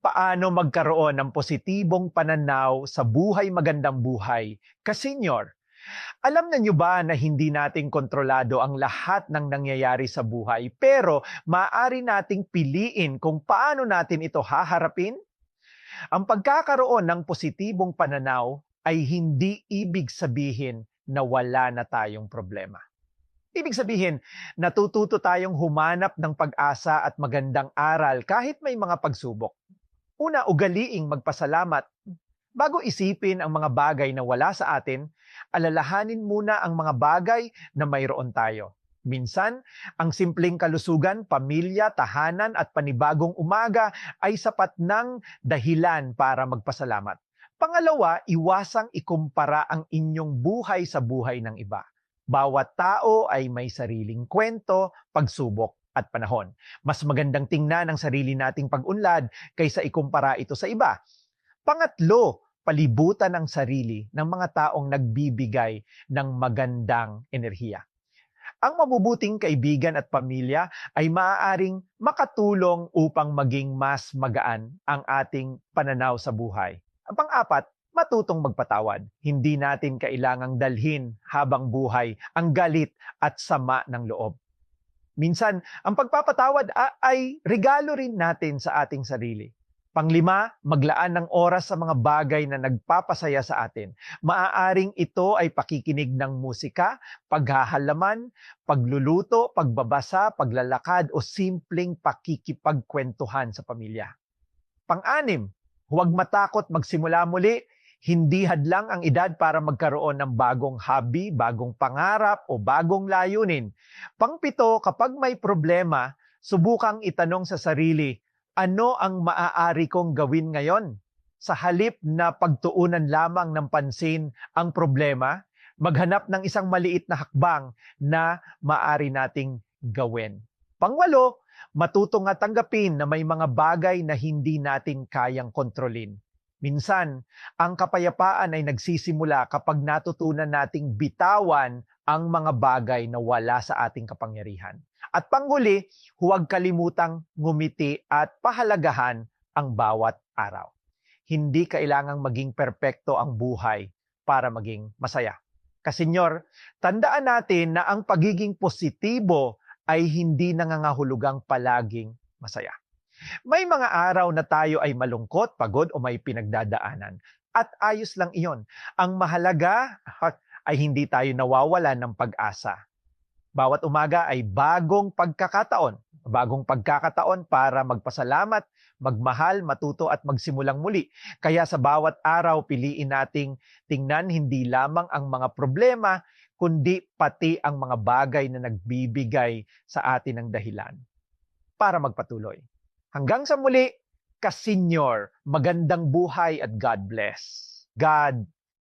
Paano magkaroon ng positibong pananaw sa buhay magandang buhay? Ka-senior, alam na niyo ba na hindi natin kontrolado ang lahat ng nangyayari sa buhay, pero maaari nating piliin kung paano natin ito haharapin? Ang pagkakaroon ng positibong pananaw ay hindi ibig sabihin na wala na tayong problema. Ibig sabihin, natututo tayong humanap ng pag-asa at magandang aral kahit may mga pagsubok. Una, ugaliing magpasalamat. Bago isipin ang mga bagay na wala sa atin, alalahanin muna ang mga bagay na mayroon tayo. Minsan, ang simpleng kalusugan, pamilya, tahanan at panibagong umaga ay sapat ng dahilan para magpasalamat. Pangalawa, iwasang ikumpara ang inyong buhay sa buhay ng iba. Bawat tao ay may sariling kwento, pagsubok at panahon. Mas magandang tingnan ang sarili nating pag-unlad kaysa ikumpara ito sa iba. Pangatlo, palibutan ang sarili ng mga taong nagbibigay ng magandang enerhiya. Ang mabubuting kaibigan at pamilya ay maaaring makatulong upang maging mas magaan ang ating pananaw sa buhay. Ang pang-apat, matutong magpatawad. Hindi natin kailangang dalhin habang buhay ang galit at sama ng loob. Minsan, ang pagpapatawad ay regalo rin natin sa ating sarili. Panglima, maglaan ng oras sa mga bagay na nagpapasaya sa atin. Maaaring ito ay pakikinig ng musika, paghahalaman, pagluluto, pagbabasa, paglalakad o simpleng pakikipagkwentuhan sa pamilya. Pang-anim, huwag matakot magsimula muli. Hindi hadlang ang edad para magkaroon ng bagong hobby, bagong pangarap o bagong layunin. Pang-pito, kapag may problema, subukang itanong sa sarili, ano ang maaari kong gawin ngayon? Sa halip na pagtuunan lamang ng pansin ang problema, maghanap ng isang maliit na hakbang na maaari nating gawin. Pangwalo, matutong nga tanggapin na may mga bagay na hindi natin kayang kontrolin. Minsan, ang kapayapaan ay nagsisimula kapag natutunan nating bitawan ang mga bagay na wala sa ating kapangyarihan. At panghuli, huwag kalimutang ngumiti at pahalagahan ang bawat araw. Hindi kailangang maging perpekto ang buhay para maging masaya. Kasenyor, tandaan natin na ang pagiging positibo ay hindi nangangahulugang palaging masaya. May mga araw na tayo ay malungkot, pagod o may pinagdadaanan. At ayos lang iyon. Ang mahalaga ay hindi tayo nawawalan ng pag-asa. Bawat umaga ay bagong pagkakataon para magpasalamat, magmahal, matuto at magsimulang muli. Kaya sa bawat araw, piliin nating tingnan hindi lamang ang mga problema, kundi pati ang mga bagay na nagbibigay sa atin ng dahilan para magpatuloy. Hanggang sa muli, ka-senior, magandang buhay at God bless. God